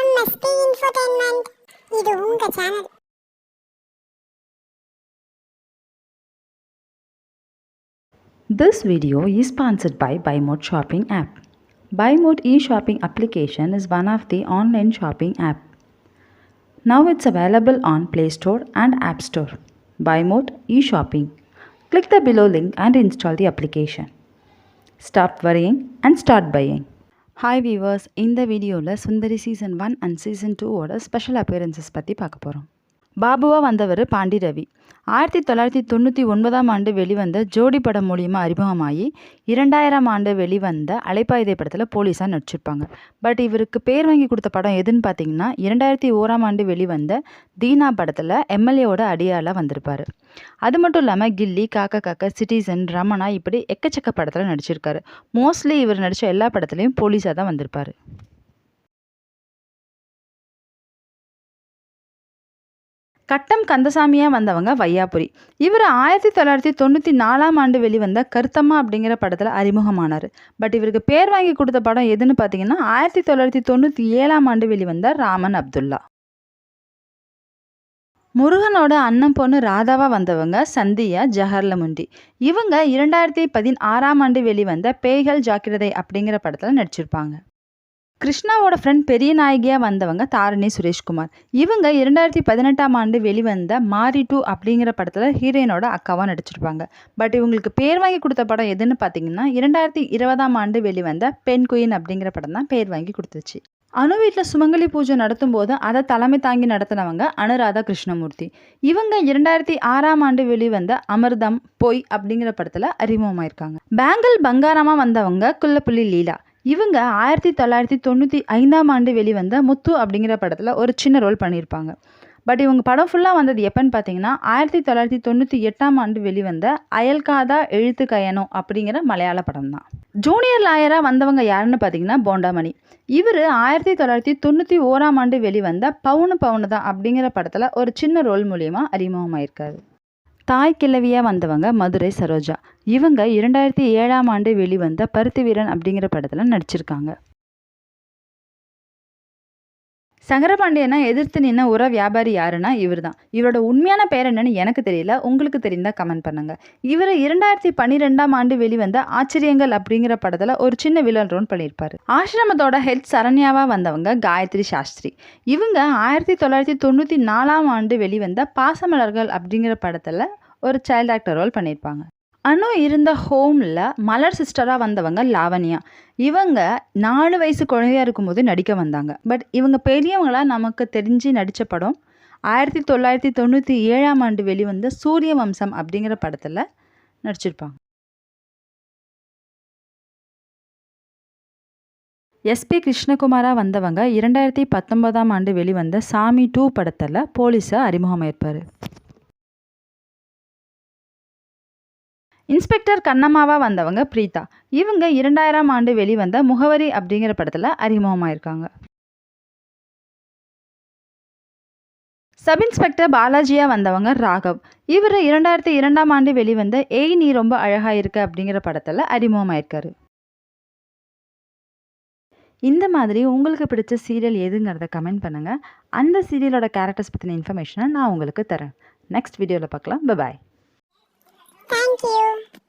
MSP Infotainment. இது உங்க channel. This video is sponsored by BuyMode Shopping app. BuyMode e-shopping application is one of the online shopping app. Now it's available on Play Store and App Store. BuyMode e-shopping. Click the below link and install the application. Stop worrying and start buying. Hi viewers, இந்த வீடியோவில் Sundari season 1 and season 2ஓட special appearances பற்றி பார்க்க போகிறோம். பாபுவாக வந்தவர் பாண்டி ரவி. 1999 வெளிவந்த ஜோடி படம் மூலியமாக அறிமுகமாகி 2000 வெளிவந்த அலைப்பாயுதை படத்தில் போலீஸாக நடிச்சிருப்பாங்க. பட் இவருக்கு பேர் வாங்கி கொடுத்த படம் எதுன்னு பார்த்தீங்கன்னா 2001 வெளிவந்த தீனா படத்தில் எம்எல்ஏவோட அடியாளாக வந்திருப்பார். அது மட்டும் இல்லாமல் கில்லி, காக்கா காக்கா, சிட்டிசன், ரமணா இப்படி எக்கச்சக்க படத்தில் நடிச்சிருக்காரு. மோஸ்ட்லி இவர் நடித்த எல்லா படத்துலையும் போலீஸாக தான் வந்திருப்பார். கட்டம் கந்தசாமியாக வந்தவங்க வையாபுரி. இவர் 1994 வெளிவந்த கருத்தம்மா அப்படிங்கிற படத்தில் அறிமுகமானார். பட் இவருக்கு பேர் வாங்கி கொடுத்த படம் எதுன்னு பார்த்தீங்கன்னா 1997 வெளிவந்த ராமன் அப்துல்லா. முருகனோட அண்ணன் பொண்ணு ராதாவாக வந்தவங்க சந்தியா ஜஹர்லமுண்டி. இவங்க 2016 வெளிவந்த பேய்கள் ஜாக்கிரதை அப்படிங்கிற படத்தில் நடிச்சிருப்பாங்க. கிருஷ்ணாவோட ஃப்ரெண்ட் பெரிய நாயகியாக வந்தவங்க தாரணி சுரேஷ்குமார். இவங்க 2018 வெளிவந்த மாரி 2 அப்படிங்கிற படத்தில் ஹீரோயினோட அக்காவாக நடிச்சிருப்பாங்க. பட் இவங்களுக்கு பேர் வாங்கி கொடுத்த படம் எதுன்னு பார்த்தீங்கன்னா 2020 வெளிவந்த பெண் குயின் அப்படிங்கிற படம் தான் பேர் வாங்கி கொடுத்துச்சு. அணு வீட்டில் சுமங்கலி பூஜை நடத்தும் போது அதை தலைமை தாங்கி நடத்தினவங்க அனுராதா கிருஷ்ணமூர்த்தி. இவங்க 2006 வெளிவந்த அமிர்தம் பொய் அப்படிங்கிற படத்தில் அறிமுகமாயிருக்காங்க. பேங்கல் பங்காரமாக வந்தவங்க குள்ளப்புள்ளி லீலா. இவங்க 1995 வெளிவந்த முத்து அப்படிங்கிற படத்தில் ஒரு சின்ன ரோல் பண்ணியிருப்பாங்க. பட் இவங்க படம் ஃபுல்லாக வந்தது எப்போன்னு பார்த்தீங்கன்னா 1998 வெளிவந்த அயல்காதா எழுத்து கயனோ அப்படிங்கிற மலையாள படம் தான். ஜூனியர் லாயராக வந்தவங்க யாருன்னு பார்த்தீங்கன்னா போண்டாமணி. இவர் 1991 வெளிவந்த பவுனு பவுனு தான் அப்படிங்கிற படத்தில் ஒரு சின்ன ரோல் மூலியமாக அறிமுகமாயிருக்காரு. தாய் கிழவியாக வந்தவங்க மதுரை சரோஜா. இவங்க 2007 வெளிவந்த பருத்தி வீரன் அப்படிங்கிற படத்தில் நடிச்சிருக்காங்க. சங்கரபாண்டியனை எதிர்த்து நின்ன உர வியாபாரி யாருன்னா இவர் தான். இவரோட உண்மையான பேர் என்னன்னு எனக்கு தெரியல, உங்களுக்கு தெரிந்தால் கமெண்ட் பண்ணுங்க. இவர் 2012 வெளிவந்த ஆச்சரியங்கள் அப்படிங்கிற படத்தில் ஒரு சின்ன வில்லன் ரோல் பண்ணியிருப்பார். ஆசிரமத்தோட ஹெட் சரண்யாவாக வந்தவங்க காயத்ரி சாஸ்திரி. இவங்க 1994 வெளிவந்த பாசமலர்கள் அப்படிங்கிற படத்தில் ஒரு சைல்ட் ஆக்டர் ரோல் பண்ணியிருப்பாங்க. அனு இருந்த ஹோமில் மலர் சிஸ்டராக வந்தவங்க லாவண்யா. இவங்க 4 வயசு குழந்தையாக இருக்கும்போது நடிக்க வந்தாங்க. பட் இவங்க பெரியவங்களாக நமக்கு தெரிஞ்சு நடித்த படம் 1997 வெளிவந்த சூரிய வம்சம் அப்படிங்கிற படத்தில் நடிச்சிருப்பாங்க. எஸ்பி கிருஷ்ணகுமாராக வந்தவங்க 2019 வெளிவந்த சாமி 2 படத்தில் போலீஸாக அறிமுகமாயிருப்பார். இன்ஸ்பெக்டர் கண்ணம்மாவாக வந்தவங்க பிரீதா. இவங்க 2000 வெளிவந்த முகவரி அப்படிங்கிற படத்தில் அறிமுகமாயிருக்காங்க. சப் இன்ஸ்பெக்டர் பாலாஜியாக வந்தவங்க ராகவ். இவர் 2002 வெளிவந்த ஏய் நீ ரொம்ப அழகாக இருக்க அப்படிங்கிற படத்தில் அறிமுகமாயிருக்காரு. இந்த மாதிரி உங்களுக்கு பிடிச்ச சீரியல் எதுங்கிறத கமெண்ட் பண்ணுங்கள். அந்த சீரியலோட கேரக்டர்ஸ் பற்றின இன்ஃபர்மேஷனை நான் உங்களுக்கு தரேன். நெக்ஸ்ட் வீடியோவில் பார்க்கலாம். பாய். Thank you.